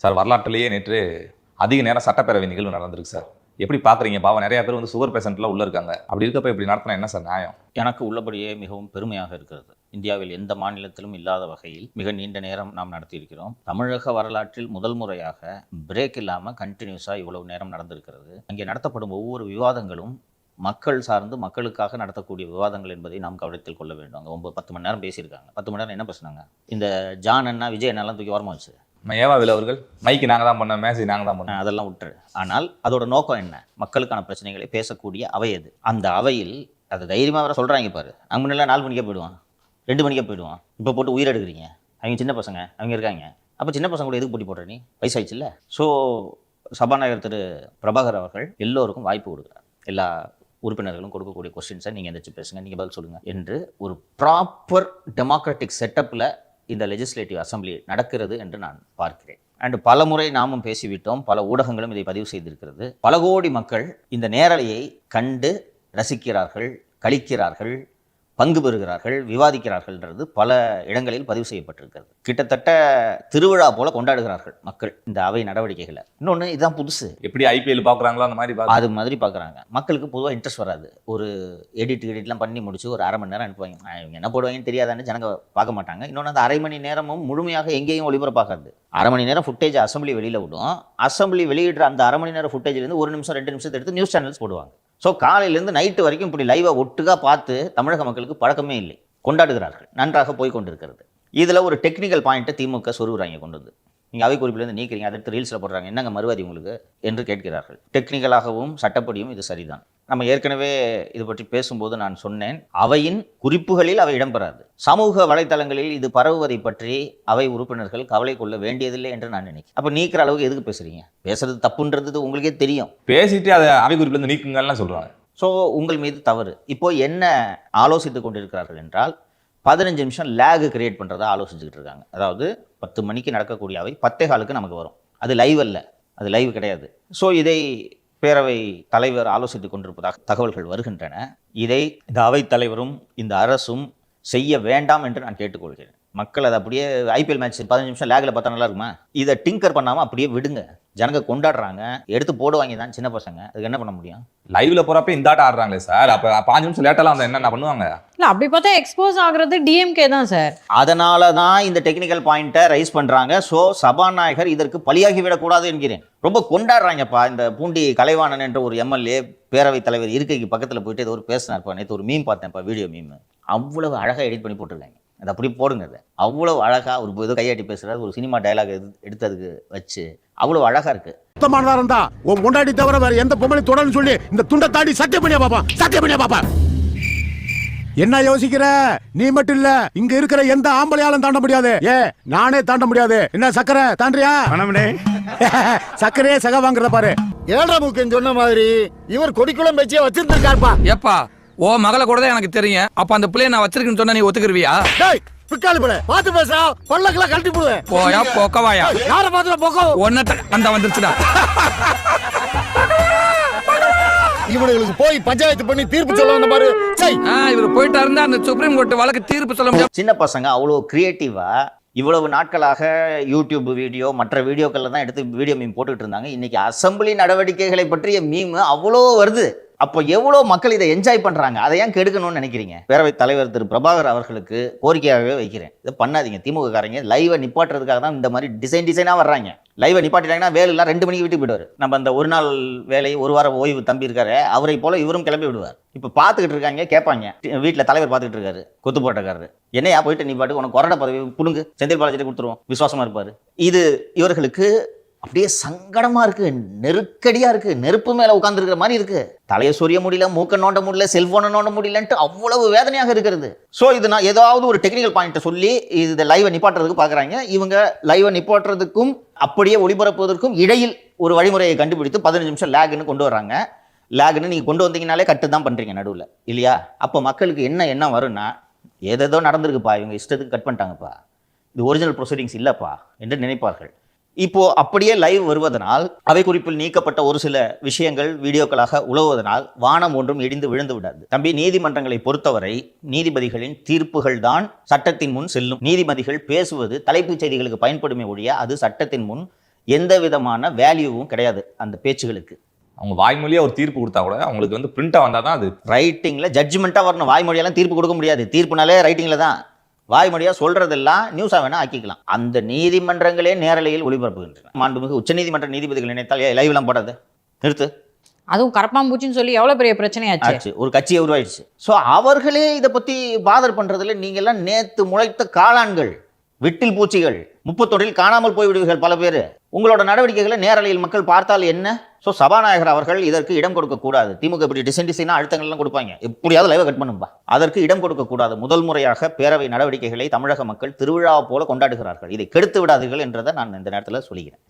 Sir வரலாற்றிலேயே நேற்று அதிக நேரம் சட்டப்பேரவை நிகழ்வு நடந்திருக்கு சார். எப்படி பார்க்குறீங்க? பாவம் நிறைய பேர் வந்து சுகர் பேஷண்ட்லாம் உள்ளே இருக்காங்க. அப்படி இருக்கப்ப இப்படி நடத்தினா என்ன சார் நியாயம்? எனக்கு உள்ளபடியே மிகவும் பெருமையாக இருக்கிறது. இந்தியாவில் எந்த மாநிலத்திலும் இல்லாத வகையில் மிக நீண்ட நேரம் நாம் நடத்தியிருக்கிறோம். தமிழக வரலாற்றில் முதல் முறையாக பிரேக் இல்லாமல் கண்டினியூஸாக இவ்வளவு நேரம் நடந்திருக்கிறது. அங்கே நடத்தப்படும் ஒவ்வொரு விவாதங்களும் மக்கள் சார்ந்து மக்களுக்காக நடத்தக்கூடிய விவாதங்கள் என்பதை நாம் கவனத்தில் கொள்ள வேண்டும். அங்கே 10 மணி நேரம் பேசியிருக்காங்க. 10 மணி நேரம் என்ன பேசுனாங்க? இந்த ஜான் அண்ணா விஜய் அண்ணாலாம் தூக்கி வரமா வச்சு ஏவாவில் அவர்கள் மைக்கு நாங்கள் தான் பண்ணோம், மேசேஜ் நாங்கள் தான் பண்ணோம், அதெல்லாம் விட்டுரு. ஆனால் அதோட நோக்கம் என்ன? மக்களுக்கான பிரச்சனைகளை பேசக்கூடிய அவை அது. அந்த அவையில் அதை தைரியமாக வர சொல்கிறாங்க பாரு. அங்கே முன்னெல்லாம் 4 மணிக்கே போயிடுவான், 2 மணிக்கே போயிடுவான். இப்போ போட்டு உயிர் எடுக்கிறீங்க. அவங்க சின்ன பசங்க அவங்க இருக்காங்க. அப்போ சின்ன பசங்க கூட எதுக்கு போட்டி போடுற? நீ வயசாயிடுச்சுல்ல. ஸோ சபாநாயகர் திரு பிரபாகர் அவர்கள் எல்லோருக்கும் வாய்ப்பு கொடுக்குறார். எல்லா உறுப்பினர்களும் கொடுக்கக்கூடிய கொஸ்டின்ஸை நீங்கள் எந்திரிச்சு பேசுங்க, நீங்கள் பதில் சொல்லுங்கள் என்று ஒரு ப்ராப்பர் டெமோக்ராட்டிக் செட்டப்பில் இந்த லெஜிஸ்லேட்டிவ் அசம்பிளி நடக்கிறது என்று நான் பார்க்கிறேன். அண்ட் பல முறை நாமும் பேசிவிட்டோம், பல ஊடகங்களும் இதை பதிவு செய்திருக்கிறது. பல கோடி மக்கள் இந்த நேரலையை கண்டு ரசிக்கிறார்கள், கழிக்கிறார்கள், பங்கு பெறுகிறார்கள், விவாதிக்கிறார்கள்ன்றது பல இடங்களில் பதிவு செய்யப்பட்டிருக்கிறது. கிட்டத்தட்ட திருவிழா போல கொண்டாடுகிறார்கள் மக்கள் இந்த அவை நடவடிக்கைகளை. இன்னொன்று இதுதான் புதுசு. எப்படி ஐபிஎல் பார்க்குறாங்களோ அந்த மாதிரி அது மாதிரி பார்க்குறாங்க. மக்களுக்கு பொதுவாக இன்ட்ரெஸ்ட் வராது. ஒரு எடிட்லாம் பண்ணி முடிச்சு ஒரு அரை மணி நேரம் அனுப்புவாங்க. இவங்க என்ன போடுவாங்கன்னு தெரியாதான்னு ஜனங்க பார்க்க மாட்டாங்க. இன்னொன்று அந்த அரை மணி நேரமும் முழுமையாக எங்கேயும் ஒளிபரப்பாகாது. அரை மணி நேரம் ஃபுட்டேஜ் அசம்பிளி வெளியில் விடும். அசம்பிளி வெளியிடுற அந்த அரை மணி நேரம் ஃபுட்டேஜ்லேருந்து 1 நிமிஷம் 2 நிமிஷத்தை எடுத்து நியூஸ் சேனல்ஸ் போடுவாங்க. ஸோ காலையிலேருந்து நைட்டு வரைக்கும் இப்படி லைவாக ஒட்டுக்காக பார்த்து தமிழக மக்களுக்கு பழக்கமே இல்லை, கொண்டாடுகிறார்கள். நன்றாக போய் கொண்டிருக்கிறது. இதில் ஒரு டெக்னிக்கல் பாயிண்ட்டை திமுக சொருகுறாங்க கொண்டு வந்து. நீங்கள் அவை குறிப்பிலேருந்து நீக்கிறீங்க, அடுத்து ரீல்ஸில் போடுறாங்க, என்னங்க மறுவாதி உங்களுக்கு என்று கேட்கிறார்கள். டெக்னிக்கலாகவும் சட்டப்படியும் இது சரிதான். நம்ம ஏற்கனவே இது பற்றி பேசும்போது நான் சொன்னேன், அவையின் குறிப்புகளில் அவை இடம்பெறாது. சமூக வலைத்தளங்களில் இது பரவுவதை பற்றி அவை உறுப்பினர்கள் கவலை கொள்ள வேண்டியதில்லை என்று நான் நினைக்கிறேன். அப்போ நீக்கிற அளவுக்கு எதுக்கு பேசுறீங்க? பேசுறது தப்புன்றது உங்களுக்கே தெரியும். பேசிட்டு அதை அவை குறிப்பிலேருந்து நீக்குங்கலாம் சொல்கிறாங்க. ஸோ உங்கள் மீது தவறு. இப்போ என்ன ஆலோசித்து கொண்டிருக்கிறார்கள் என்றால் 15 நிமிஷம் லேகு கிரியேட் பண்ணுறதா ஆலோசிச்சுக்கிட்டு இருக்காங்க. அதாவது 10 மணிக்கு நடக்கக்கூடிய அவை 10:15 நமக்கு வரும். அது லைவ் அல்ல, அது லைவ் கிடையாது. ஸோ இதை பேரவை தலைவர் ஆலோசித்துக் கொண்டிருப்பதாக தகவல்கள் வருகின்றன. இதை இந்த அவைத் தலைவரும் இந்த அரசும் செய்ய வேண்டாம் என்று நான் கேட்டுக்கொள்கிறேன். மக்கள் அதை அப்படியே ஐபிஎல் மேட்ச் 15 நிமிஷம் லேகில் பார்த்தா நல்லா இருக்குமா? இதை டிங்கர் பண்ணாமல் அப்படியே விடுங்க. ஜனங்க கொண்டாடுறாங்க, எடுத்து போடுவாங்க தான் சின்ன பசங்க. அதுக்கு என்ன பண்ண முடியும்? லைவ்ல போறப்ப இந்த ஆட்டம் ஆடுறாங்களே சார். அப்போ 5 நிமிஷம் லேட்டெல்லாம் வந்து என்ன பண்ணுவாங்க? இல்லை, அப்படி பார்த்தா எக்ஸ்போஸ் ஆகுறது டிஎம்கே தான் சார். அதனால தான் இந்த டெக்னிக்கல் பாயிண்ட்டை ரைஸ் பண்ணுறாங்க. ஸோ சபாநாயகர் இதற்கு பலியாகி விடக்கூடாது என்கிறேன். ரொம்ப கொண்டாடுறாங்கப்பா. இந்த பூண்டி கலைவாணன் என்ற ஒரு எம்எல்ஏ பேரவைத் தலைவர் இருக்கைக்கு பக்கத்தில் போயிட்டு ஏதோ ஒரு பேசினார்ப்பா. நேற்று ஒரு மீம் பார்த்தேன்ப்பா, வீடியோ மீம். அவ்வளவு அழகாக எடிட் பண்ணி போட்டிருக்காங்க. அது அப்படி போடுங்க. அதை அவ்வளவு அழகாக ஒரு ஏதோ கையாட்டி பேசுகிறார், ஒரு சினிமா டைலாக் எடுத்ததுக்கு வச்சு அவ்வளவு அழகா இருக்கு. சுத்தமானதா இருந்தா உன் முன்னாடி தவிர வேற எந்த பொம்பளை தொடர்னு சொல்லி இந்த துண்டை தாண்டி சத்தியம் பண்ணியா பாப்பா, சத்தியம் பண்ணியா பாப்பா. என்ன யோசிக்கிற? நீ மட்டும் இல்ல, இங்க இருக்கிற எந்த ஆம்பளையாலும் தாண்ட முடியாது. நானே தாண்ட முடியாது. என்ன சக்கரை தாண்டியா? சக்கரையே சக வாங்குறத பாரு. 7.5 முக்கன் சொன்ன மாதிரி இவர் கொடிக்குளம் வச்சே வச்சிருந்திருக்காருப்பா. ஏப்பா, ஓ மகளை கூட தான் எனக்கு தெரியும். அப்ப அந்த பிள்ளைய நான் வச்சிருக்கேன்னு சொன்னா நீ ஒத்துக்குருவியா? டேய் பிக்காலி பிள்ளை பாத்து பேசுறா, பல்லக்கெல்லாம் கழட்டி போடுவேன். போயா போக்கவாயா? யார பாத்துல போக்கோ? ஒன்னட்ட அந்த வந்துருச்சுடா. இவனுங்களுக்கு போய் பஞ்சாயத்து பண்ணி தீர்ப்பு சொல்ல வந்த பாரு. இவர் போயிட்டா இருந்தா அந்த சுப்ரீம் கோர்ட் வழக்கு தீர்ப்பு சொல்ல முடியும். சின்ன பசங்க அவ்வளோ கிரியேட்டிவா இவ்வளவு நாட்களாக யூடியூப் வீடியோ மற்ற வீடியோக்கள்ல தான் எடுத்து வீடியோ மீம் போட்டுக்கிட்டு இருந்தாங்க. இன்னைக்கு அசம்பிளி நடவடிக்கைகளை பற்றிய மீம் அவ்வளோ வருது. அப்போ எவ்வளோ மக்கள் இதை என்ஜாய் பண்ணுறாங்க. அதை ஏன் கெடுக்கணும்னு நினைக்கிறீங்க? பேரவைத் தலைவர் திரு பிரபாகர் அவர்களுக்கு கோரிக்கையாகவே வைக்கிறேன், இதை பண்ணாதீங்க. திமுக காரங்க லைவை நிப்பாட்டுறதுக்காக தான் இந்த மாதிரி டிசைனாக வர்றாங்க. லைவை நிப்பாட்டிட்டாங்கன்னா வேலைலாம் 2 மணிக்கு வீட்டுக்கு போயிடுவார். நம்ம அந்த ஒரு நாள் வேலை, ஒரு வாரம் ஓய்வு தம்பி இருக்காரு, அவரை போல இவரும் கிளம்பி விடுவார். இப்போ பார்த்துக்கிட்டு இருக்காங்க, கேட்பாங்க. வீட்டில் தலைவர் பார்த்துக்கிட்டு இருக்காரு, கொத்து போட்டக்காரரு, என்னையா போயிட்டு நீ பாட்டு உனக்கு கொரட பதவி புடுங்கு, செந்தில் பாலாஜிட்ட கொடுத்துருவோம், விசுவாசமா இருப்பாரு. இது இவர்களுக்கு அப்படியே சங்கடமா இருக்கு, நெருக்கடியா இருக்கு, நெருப்பு மேல உட்கார்ந்து இருக்கிற மாதிரி இருக்கு. தலையை சொரிய முடியல, மூக்க நோண்ட முடியல, செல்போனை நோண்ட முடியலன்ட்டு அவ்வளவு வேதனையாக இருக்கிறது. ஸோ இது நான் ஏதாவது ஒரு டெக்னிக்கல் பாயிண்ட்டை சொல்லி இதை லைவை நிப்பாட்டுறதுக்கு பார்க்குறாங்க. இவங்க லைவை நிப்பாட்டுறதுக்கும் அப்படியே ஒளிபரப்புவதற்கும் இடையில் ஒரு வழிமுறையை கண்டுபிடித்து 15 நிமிஷம் லேக்னு கொண்டு வர்றாங்க. லேக்னு நீங்கள் கொண்டு வந்தீங்கனாலே கட்டு தான் பண்ணுறீங்க நடுவில், இல்லையா? அப்போ மக்களுக்கு என்ன வரும்னா, ஏதேதோ நடந்திருக்குப்பா, இவங்க இஷ்டத்துக்கு கட் பண்ணிட்டாங்கப்பா, இது ஒரிஜினல் ப்ரொசீடிங்ஸ் இல்லைப்பா என்று நினைப்பார்கள். இப்போ அப்படியே லைவ் வருவதனால், அவை குறிப்பில் நீக்கப்பட்ட ஒரு சில விஷயங்கள் வீடியோக்களாக உழவுவதனால் வானம் ஒன்றும் இடிந்து விழுந்து விடாது. தம்பி, நீதிமன்றங்களை பொறுத்தவரை நீதிபதிகளின் தீர்ப்புகள் தான் சட்டத்தின் முன் செல்லும். நீதிபதிகள் பேசுவது தலைப்புச் செய்திகளுக்கு பயன்படுமே ஒழிய அது சட்டத்தின் முன் எந்த விதமான வேல்யூவும் கிடையாது அந்த பேச்சுகளுக்கு. அவங்க வாய்மொழியா ஒரு தீர்ப்பு கொடுத்தா கூட அவங்களுக்கு வந்து பிரிண்டா வந்தா தான் அது ரைட்டிங்கில் ஜட்ஜ்மெண்ட்டாக வரணும். வாய்மொழியெல்லாம் தீர்ப்பு கொடுக்க முடியாது. தீர்ப்புனாலே ரைட்டிங்கில் தான். வாய்மொழியாக சொல்கிறதெல்லாம் நியூஸாக வேணால் ஆக்கிக்கலாம். அந்த நீதிமன்றங்களே நேரலையில் ஒளிபரப்புகின்றன. மாண்புமிகு உச்சநீதிமன்ற நீதிபதிகள் நினைத்தால் லைவ்லாம் போடாது, நிறுத்து. அதுவும் கரப்பாம்பூச்சின்னு சொல்லி எவ்வளவு பெரிய பிரச்சனையாச்சு. ஆச்சு, ஒரு கட்சியை உருவாயிடுச்சு. ஸோ அவர்களே இதை பற்றி பாதர் பண்ணுறதுல நீங்கள்லாம் நேற்று முளைத்த காளான்கள், விட்டில் பூச்சிகள், 31 காணாமல் போய்விடுவீர்கள் பல பேர். உங்களோட நடவடிக்கைகளை நேரலையில் மக்கள் பார்த்தால் என்ன? ஸோ சபாநாயகர் அவர்கள் இதற்கு இடம் கொடுக்கக்கூடாது. திமுக இப்படி டிசைனா அழுத்தங்கள்லாம் கொடுப்பாங்க, எப்படியாவது லைவை கட் பண்ணும்பா. அதற்கு இடம் கொடுக்கக்கூடாது. முதல் முறையாக பேரவை நடவடிக்கைகளை தமிழக மக்கள் திருவிழா போல கொண்டாடுகிறார்கள். இதை கெடுத்து விடாதீர்கள் என்றதை நான் இந்த நேரத்தில் சொல்கிறேன்.